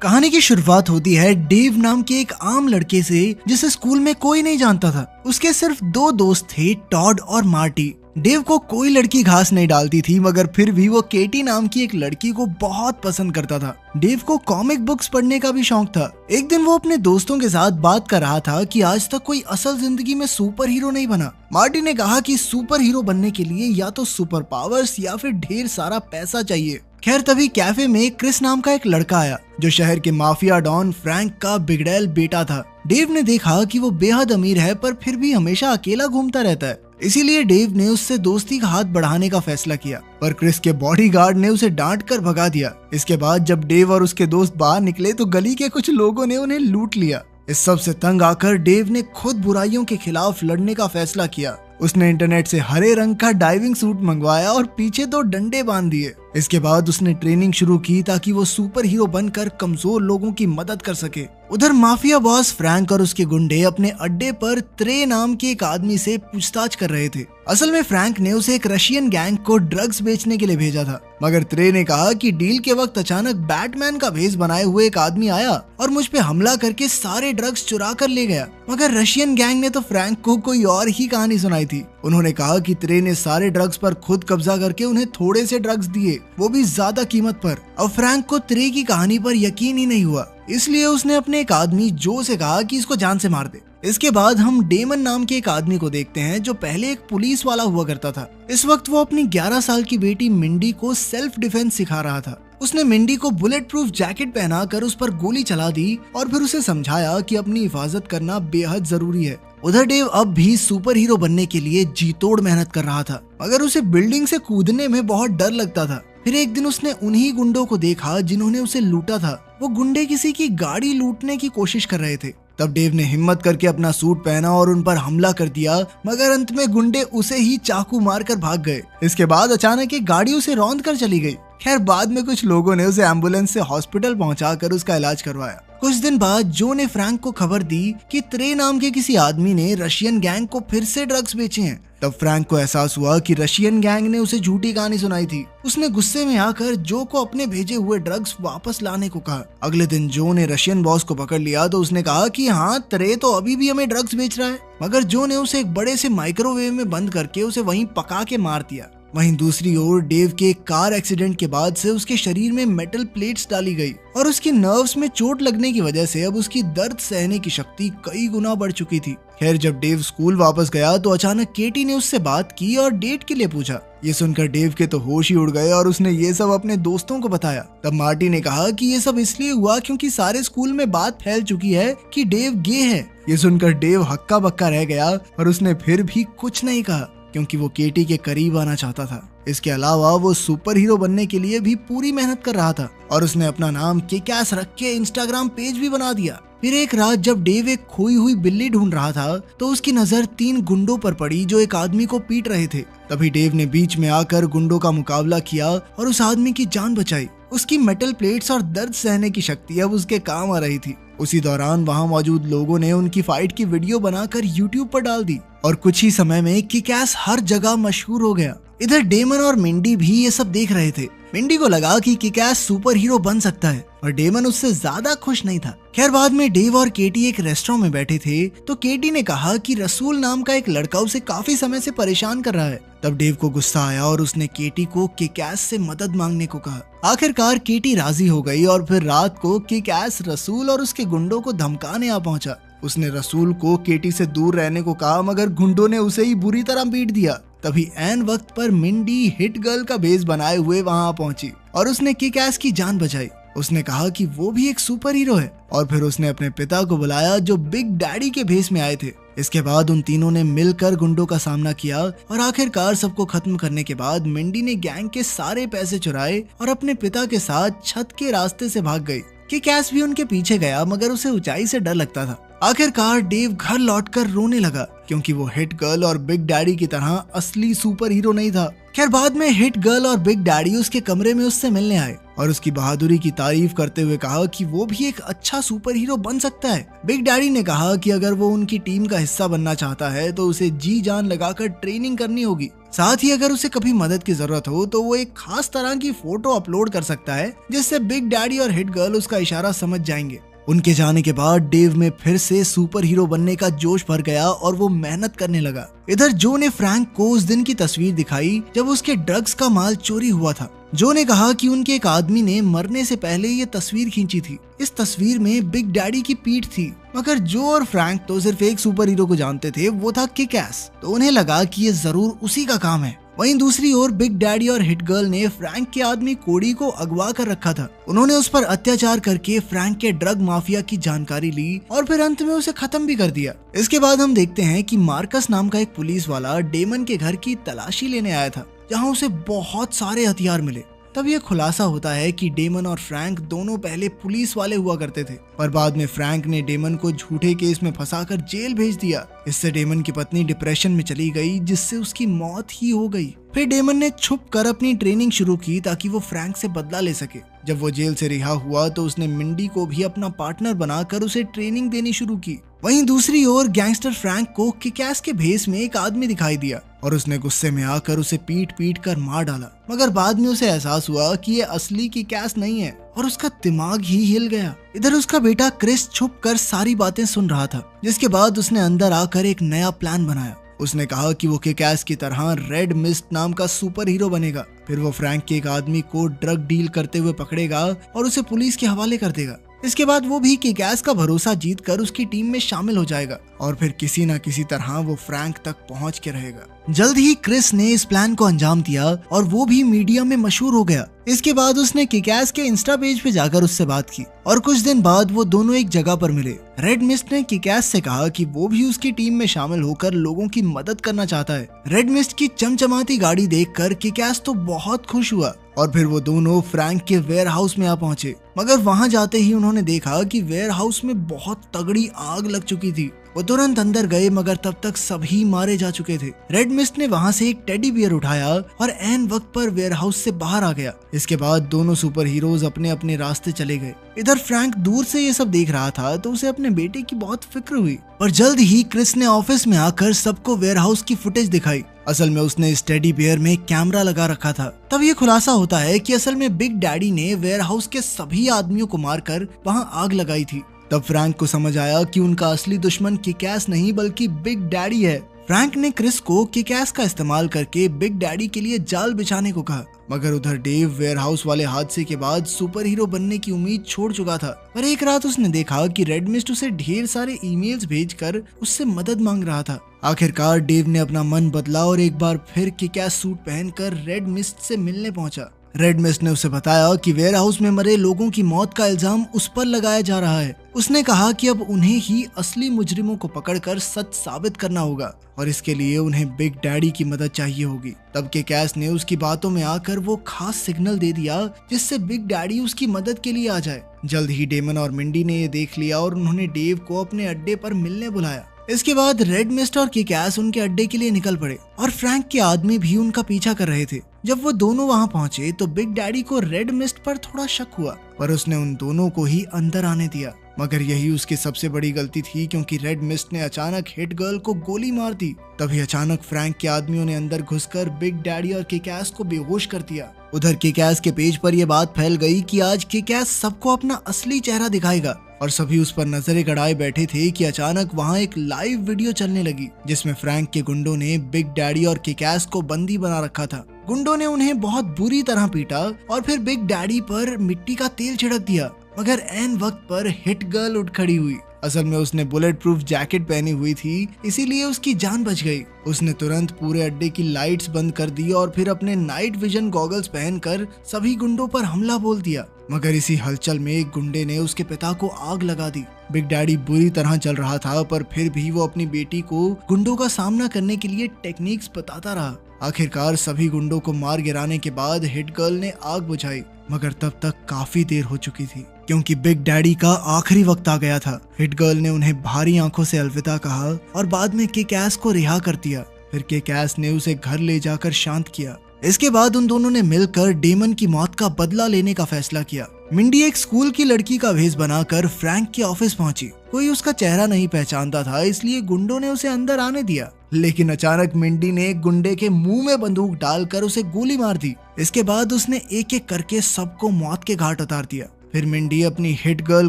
कहानी की शुरुआत होती है डेव नाम के एक आम लड़के से जिसे स्कूल में कोई नहीं जानता था। उसके सिर्फ दो दोस्त थे, टॉड और मार्टी। डेव को कोई लड़की घास नहीं डालती थी, मगर फिर भी वो केटी नाम की एक लड़की को बहुत पसंद करता था। डेव को कॉमिक बुक्स पढ़ने का भी शौक था। एक दिन वो अपने दोस्तों के साथ बात कर रहा था कि आज तक कोई असल जिंदगी में सुपर हीरो नहीं बना। मार्टी ने कहा कि सुपर हीरो बनने के लिए या तो सुपर पावर्स या फिर ढेर सारा पैसा चाहिए। खैर तभी कैफे में क्रिस नाम का एक लड़का आया जो शहर के माफिया डॉन फ्रैंक का बिगड़ैल बेटा था। डेव ने देखा कि वो बेहद अमीर है पर फिर भी हमेशा अकेला घूमता रहता है, इसीलिए डेव ने उससे दोस्ती का हाथ बढ़ाने का फैसला किया, पर क्रिस के बॉडीगार्ड ने उसे डांट कर भगा दिया। इसके बाद जब डेव और उसके दोस्त बाहर निकले तो गली के कुछ लोगों ने उन्हें लूट लिया। इस सब से तंग आकर डेव ने खुद बुराइयों के खिलाफ लड़ने का फैसला किया। उसने इंटरनेट से हरे रंग का डाइविंग सूट मंगवाया और पीछे 2 डंडे बांध दिए। इसके बाद उसने ट्रेनिंग शुरू की ताकि वो सुपर हीरो बनकर कमजोर लोगों की मदद कर सके। उधर माफिया बॉस फ्रैंक और उसके गुंडे अपने अड्डे पर त्रे नाम के एक आदमी से पूछताछ कर रहे थे। असल में फ्रैंक ने उसे एक रशियन गैंग को ड्रग्स बेचने के लिए भेजा था, मगर त्रे ने कहा कि डील के वक्त अचानक बैटमैन का भेष बनाए हुए एक आदमी आया और मुझ पे हमला करके सारे ड्रग्स चुरा कर ले गया। मगर रशियन गैंग ने तो फ्रैंक को कोई और ही कहानी सुनाई थी। उन्होंने कहा कि त्रे ने सारे ड्रग्स पर खुद कब्जा करके उन्हें थोड़े से ड्रग्स दिए, वो भी ज्यादा कीमत पर। अब फ्रैंक को त्रे की कहानी पर यकीन ही नहीं हुआ, इसलिए उसने अपने एक आदमी जो से कहा कि इसको जान से मार दे। इसके बाद हम डेमन नाम के एक आदमी को देखते हैं जो पहले एक पुलिस वाला हुआ करता था। इस वक्त वो अपनी 11 साल की बेटी मिंडी को सेल्फ डिफेंस सिखा रहा था। उसने मिंडी को बुलेट प्रूफ जैकेट पहना कर उस पर गोली चला दी और फिर उसे समझाया कि अपनी हिफाजत करना बेहद जरूरी है। उधर डेव अब भी सुपर हीरो बनने के लिए जी तोड़ मेहनत कर रहा था, मगर उसे बिल्डिंग से कूदने में बहुत डर लगता था। फिर एक दिन उसने उन्हीं गुंडों को देखा जिन्होंने उसे लूटा था। वो गुंडे किसी की गाड़ी लूटने की कोशिश कर रहे थे। तब डेव ने हिम्मत करके अपना सूट पहना और उन पर हमला कर दिया, मगर अंत में गुंडे उसे ही चाकू मारकर भाग गए। इसके बाद अचानक एक गाड़ी उसे रौंद कर चली गई। खैर बाद में कुछ लोगों ने उसे एम्बुलेंस से हॉस्पिटल पहुंचाकर उसका इलाज करवाया। कुछ दिन बाद जो ने फ्रैंक को खबर दी कि त्रे नाम के किसी आदमी ने रशियन गैंग को फिर से ड्रग्स बेचे हैं। तब फ्रैंक को एहसास हुआ कि रशियन गैंग ने उसे झूठी कहानी सुनाई थी। उसने गुस्से में आकर जो को अपने भेजे हुए ड्रग्स वापस लाने को कहा। अगले दिन जो ने रशियन बॉस को पकड़ लिया तो उसने कहा कि हाँ, त्रे तो अभी भी हमें ड्रग्स बेच रहा है, मगर जो ने उसे एक बड़े से माइक्रोवेव में बंद करके उसे वहीं पका के मार दिया। वहीं दूसरी ओर डेव के कार एक्सीडेंट के बाद से उसके शरीर में मेटल प्लेट्स डाली गई और उसकी नर्व्स में चोट लगने की वजह से अब उसकी दर्द सहने की शक्ति कई गुना बढ़ चुकी थी। खैर जब डेव स्कूल वापस गया तो अचानक केटी ने उससे बात की और डेट के लिए पूछा। ये सुनकर डेव के तो होश ही उड़ गए और उसने ये सब अपने दोस्तों को बताया। तब मार्टी ने कहा कि ये सब इसलिए हुआ क्योंकि सारे स्कूल में बात फैल चुकी है कि डेव गे है। ये सुनकर डेव हक्का बक्का रह गया और उसने फिर भी कुछ नहीं कहा क्योंकि वो केटी के करीब आना चाहता था। इसके अलावा वो सुपर हीरो बनने के लिए भी पूरी मेहनत कर रहा था और उसने अपना नाम किक-एस रख के इंस्टाग्राम पेज भी बना दिया। फिर एक रात जब डेव एक खोई हुई बिल्ली ढूंढ रहा था तो उसकी नजर 3 गुंडों पर पड़ी जो एक आदमी को पीट रहे थे। तभी डेव ने बीच में आकर गुंडों का मुकाबला किया और उस आदमी की जान बचाई। उसकी मेटल प्लेट्स और दर्द सहने की शक्ति अब उसके काम आ रही थी। उसी दौरान वहां मौजूद लोगों ने उनकी फाइट की वीडियो बनाकर यूट्यूब पर डाल दी और कुछ ही समय में किक-एस हर जगह मशहूर हो गया। इधर डेमन और मिंडी भी ये सब देख रहे थे। मिंडी को लगा कि किक-एस सुपर हीरो बन सकता है और डेमन उससे ज्यादा खुश नहीं था। खैर बाद में डेव और केटी एक रेस्टोरेंट में बैठे थे तो केटी ने कहा कि रसूल नाम का एक लड़का उसे काफी समय से परेशान कर रहा है। तब डेव को गुस्सा आया और उसने केटी को किक-एस से मदद मांगने को कहा। आखिरकार केटी राजी हो गई और फिर रात को किक-एस रसूल और उसके गुंडों को धमकाने आ पहुंचा। उसने रसूल को केटी से दूर रहने को कहा, मगर गुंडों ने उसे ही बुरी तरह पीट दिया। तभी ऐन वक्त पर मिंडी हिट गर्ल का भेष बनाए हुए वहां पहुंची और उसने किक-एस की जान बचाई। उसने कहा कि वो भी एक सुपर हीरो है और फिर उसने अपने पिता को बुलाया जो बिग डैडी के भेष में आए थे। इसके बाद उन तीनों ने मिलकर गुंडों का सामना किया और आखिरकार सबको खत्म करने के बाद मिंडी ने गैंग के सारे पैसे चुराए और अपने पिता के साथ छत के रास्ते से भाग गई। किक-एस भी उनके पीछे गया, मगर उसे ऊंचाई से डर लगता था। आखिरकार डेव घर लौटकर रोने लगा क्योंकि वो हिट गर्ल और बिग डैडी की तरह असली सुपर हीरो नहीं था। खैर बाद में हिट गर्ल और बिग डैडी उसके कमरे में उससे मिलने आए और उसकी बहादुरी की तारीफ करते हुए कहा कि वो भी एक अच्छा सुपर हीरो बन सकता है। बिग डैडी ने कहा कि अगर वो उनकी टीम का हिस्सा बनना चाहता है तो उसे जी जान लगाकर ट्रेनिंग करनी होगी। साथ ही अगर उसे कभी मदद की जरूरत हो तो वो एक खास तरह की फोटो अपलोड कर सकता है जिससे बिग डैडी और हिट गर्ल उसका इशारा समझ जाएंगे। उनके जाने के बाद डेव में फिर से सुपर हीरो बनने का जोश भर गया और वो मेहनत करने लगा। इधर जो ने फ्रैंक को उस दिन की तस्वीर दिखाई जब उसके ड्रग्स का माल चोरी हुआ था। जो ने कहा कि उनके एक आदमी ने मरने से पहले ये तस्वीर खींची थी। इस तस्वीर में बिग डैडी की पीठ थी, मगर जो और फ्रैंक तो सिर्फ एक सुपर हीरो को जानते थे, वो था किक एस। तो उन्हें लगा कि ये जरूर उसी का काम है। वहीं दूसरी ओर बिग डैडी और हिट गर्ल ने फ्रैंक के आदमी कोडी को अगवा कर रखा था। उन्होंने उस पर अत्याचार करके फ्रैंक के ड्रग माफिया की जानकारी ली और फिर अंत में उसे खत्म भी कर दिया। इसके बाद हम देखते हैं कि मार्कस नाम का एक पुलिस वाला डेमन के घर की तलाशी लेने आया था, जहां उसे बहुत सारे हथियार मिले। तब यह खुलासा होता है कि डेमन और फ्रैंक दोनों पहले पुलिस वाले हुआ करते थे, पर बाद में फ्रैंक ने डेमन को झूठे केस में फंसाकर जेल भेज दिया। इससे डेमन की पत्नी डिप्रेशन में चली गई, जिससे उसकी मौत ही हो गई। फिर डेमन ने छुप कर अपनी ट्रेनिंग शुरू की ताकि वो फ्रैंक से बदला ले सके। जब वो जेल से रिहा हुआ तो उसने मिंडी को भी अपना पार्टनर बनाकर उसे ट्रेनिंग देनी शुरू की। वहीं दूसरी ओर गैंगस्टर फ्रैंक को किक-एस के भेस में एक आदमी दिखाई दिया और उसने गुस्से में आकर उसे पीट पीट कर मार डाला। मगर बाद में उसे एहसास हुआ कि ये असली किक-एस नहीं है और उसका दिमाग ही हिल गया। इधर उसका बेटा क्रिस छुप कर सारी बातें सुन रहा था, जिसके बाद उसने अंदर आकर एक नया प्लान बनाया। उसने कहा कि वो किक-एस की तरह रेड मिस्ट नाम का सुपर हीरो बनेगा। फिर वो फ्रैंक के एक आदमी को ड्रग डील करते हुए पकड़ेगा और उसे पुलिस के हवाले कर देगा। इसके बाद वो भी किक-एस का भरोसा जीतकर उसकी टीम में शामिल हो जाएगा और फिर किसी न किसी तरह वो फ्रैंक तक पहुंच के रहेगा। जल्द ही क्रिस ने इस प्लान को अंजाम दिया और वो भी मीडिया में मशहूर हो गया। इसके बाद उसने किक-एस के इंस्टा पेज पे जाकर उससे बात की और कुछ दिन बाद वो दोनों एक जगह पर मिले। रेड मिस्ट ने किक-एस से कहा कि वो भी उसकी टीम में शामिल होकर लोगों की मदद करना चाहता है। रेड मिस्ट की चमचमाती गाड़ी देखकर किक-एस तो बहुत खुश हुआ और फिर वो दोनों फ्रैंक के वेयर हाउस में आ पहुंचे। मगर वहां जाते ही उन्होंने देखा कि वेयर हाउस में बहुत तगड़ी आग लग चुकी थी। वो तुरंत अंदर गए, मगर तब तक सभी मारे जा चुके थे। रेड मिस्ट ने वहां से एक टेडी बियर उठाया और एन वक्त पर वेयर हाउस से बाहर आ गया। इसके बाद दोनों सुपर हीरोज अपने अपने रास्ते चले गए। इधर फ्रैंक दूर से ये सब देख रहा था तो उसे अपने बेटे की बहुत फिक्र हुई और जल्द ही क्रिस ने ऑफिस में आकर सबको वेयर हाउस की फुटेज दिखाई। असल में उसने इस टेडी बियर में कैमरा लगा रखा था। तब ये खुलासा होता है कि असल में बिग डैडी ने वेयर हाउस के सभी आदमियों को मारकर वहां आग लगाई थी। तब फ्रैंक को समझ आया कि उनका असली दुश्मन किक-एस नहीं बल्कि बिग डैडी है। फ्रैंक ने क्रिस को किक-एस का इस्तेमाल करके बिग डैडी के लिए जाल बिछाने को कहा, मगर उधर डेव वेयर हाउस वाले हादसे के बाद सुपर हीरो बनने की उम्मीद छोड़ चुका था। पर एक रात उसने देखा कि रेड मिस्ट उसे ढेर सारे ईमेल्स भेजकर उससे मदद मांग रहा था। आखिरकार डेव ने अपना मन बदला और एक बार फिर किक-एस सूट पहनकर रेड मिस्ट से मिलने पहुंचा। रेड मिस्ट ने उसे बताया कि वेयर हाउस में मरे लोगों की मौत का इल्जाम उस पर लगाया जा रहा है। उसने कहा कि अब उन्हें ही असली मुजरिमों को पकड़कर सच साबित करना होगा और इसके लिए उन्हें बिग डैडी की मदद चाहिए होगी। तब किक-एस ने उसकी बातों में आकर वो खास सिग्नल दे दिया जिससे बिग डैडी उसकी मदद के लिए आ जाए। जल्द ही डेमन और मिंडी ने ये देख लिया और उन्होंने डेव को अपने अड्डे पर मिलने बुलाया। इसके बाद रेड मिस्ट और किक-एस उनके अड्डे के लिए निकल पड़े और फ्रैंक के आदमी भी उनका पीछा कर रहे थे। जब वो दोनों वहां पहुंचे तो बिग डैडी को रेड मिस्ट पर थोड़ा शक हुआ, पर उसने उन दोनों को ही अंदर आने दिया। मगर यही उसकी सबसे बड़ी गलती थी, क्योंकि रेड मिस्ट ने अचानक हिट गर्ल को गोली मार दी। तभी अचानक फ्रैंक के आदमियों ने अंदर घुसकर बिग डैडी और किक-एस को बेहोश कर दिया। उधर किक-एस के पेज पर यह बात फैल गई कि आज किक-एस सबको अपना असली चेहरा दिखाएगा और सभी उस पर नजरें गड़ाए बैठे थे कि अचानक वहां एक लाइव वीडियो चलने लगी जिसमें फ्रैंक के गुंडों ने बिग डैडी और किक-एस को बंदी बना रखा था। गुंडों ने उन्हें बहुत बुरी तरह पीटा और फिर बिग डैडी पर मिट्टी का तेल छिड़क दिया, मगर एन वक्त पर हिट गर्ल उठ खड़ी हुई। असल में उसने बुलेट प्रूफ जैकेट पहनी हुई थी, इसीलिए उसकी जान बच गई। उसने तुरंत पूरे अड्डे की लाइट्स बंद कर दी और फिर अपने नाइट विजन गॉगल्स पहनकर सभी गुंडों पर हमला बोल दिया। मगर इसी हलचल में एक गुंडे ने उसके पिता को आग लगा दी। बिग डैडी बुरी तरह चल रहा था, पर फिर भी वो अपनी बेटी को गुंडों का सामना करने के लिए टेक्निक्स बताता रहा। आखिरकार सभी गुंडों को मार गिराने के बाद हिट गर्ल ने आग बुझाई, मगर तब तक काफी देर हो चुकी थी, क्योंकि बिग डैडी का आखिरी वक्त आ गया था। हिट गर्ल ने उन्हें भारी आंखों से अलविदा कहा और बाद में किक एस को रिहा कर दिया। फिर किक एस ने उसे घर ले जाकर शांत किया। इसके बाद उन दोनों ने मिलकर डेमन की मौत का बदला लेने का फैसला किया। मिंडी एक स्कूल की लड़की का भेष बनाकर फ्रैंक के ऑफिस पहुंची। कोई उसका चेहरा नहीं पहचानता था, इसलिए गुंडों ने उसे अंदर आने दिया। लेकिन अचानक मिंडी ने एक गुंडे के मुंह में बंदूक डालकर उसे गोली मार दी। इसके बाद उसने एक एक करके सबको मौत के घाट उतार दिया। फिर मिंडी अपनी हिट गर्ल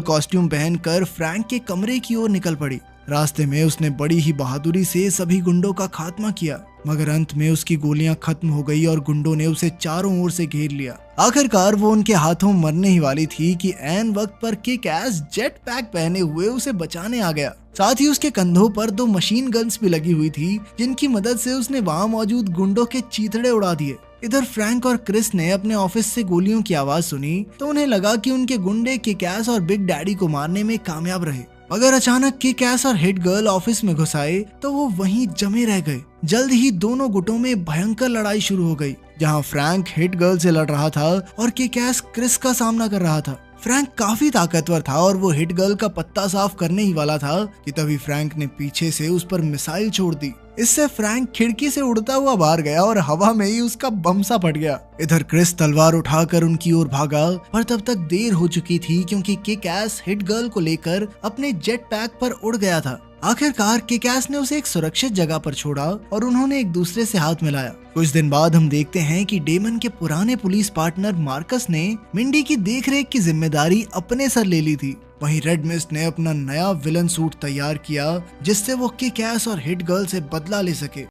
कॉस्ट्यूम पहनकर फ्रैंक के कमरे की ओर निकल पड़ी। रास्ते में उसने बड़ी ही बहादुरी से सभी गुंडों का खात्मा किया, मगर अंत में उसकी गोलियां खत्म हो गई और गुंडों ने उसे चारों ओर से घेर लिया। आखिरकार वो उनके हाथों मरने ही वाली थी कि ऐन वक्त पर किक एस जेट पैक पहने हुए उसे बचाने आ गया। साथ ही उसके कंधों पर 2 मशीन गन्स भी लगी हुई थी, जिनकी मदद से उसने वहां मौजूद गुंडों के चीथड़े उड़ा दिए। इधर फ्रैंक और क्रिस ने अपने ऑफिस से गोलियों की आवाज सुनी तो उन्हें लगा कि उनके गुंडे किक एस और बिग डैडी को मारने में कामयाब रहे। मगर अचानक किक एस और हिट गर्ल ऑफिस में घुस आए तो वो वहीं जमे रह गए। जल्द ही दोनों गुटों में भयंकर लड़ाई शुरू हो गई, जहां फ्रैंक हिट गर्ल से लड़ रहा था और किक एस क्रिस का सामना कर रहा था। फ्रैंक काफी ताकतवर था और वो हिट गर्ल का पत्ता साफ करने ही वाला था कि तभी फ्रैंक ने पीछे से उस पर मिसाइल छोड़ दी। इससे फ्रैंक खिड़की से उड़ता हुआ बाहर गया और हवा में ही उसका बम सा फट गया। इधर क्रिस तलवार उठाकर उनकी ओर भागा, पर तब तक देर हो चुकी थी क्योंकि किक एस हिट गर्ल को लेकर अपने जेट पैक पर उड़ गया था। आखिरकार किक एस ने उसे एक सुरक्षित जगह पर छोड़ा और उन्होंने एक दूसरे से हाथ मिलाया। कुछ दिन बाद हम देखते हैं कि डेमन के पुराने पुलिस पार्टनर मार्कस ने मिंडी की देखरेख की जिम्मेदारी अपने सर ले ली थी। वहीं रेड मिस्ट ने अपना नया विलन सूट तैयार किया, जिससे वो किक एस और हिट गर्ल से बदला ले सके।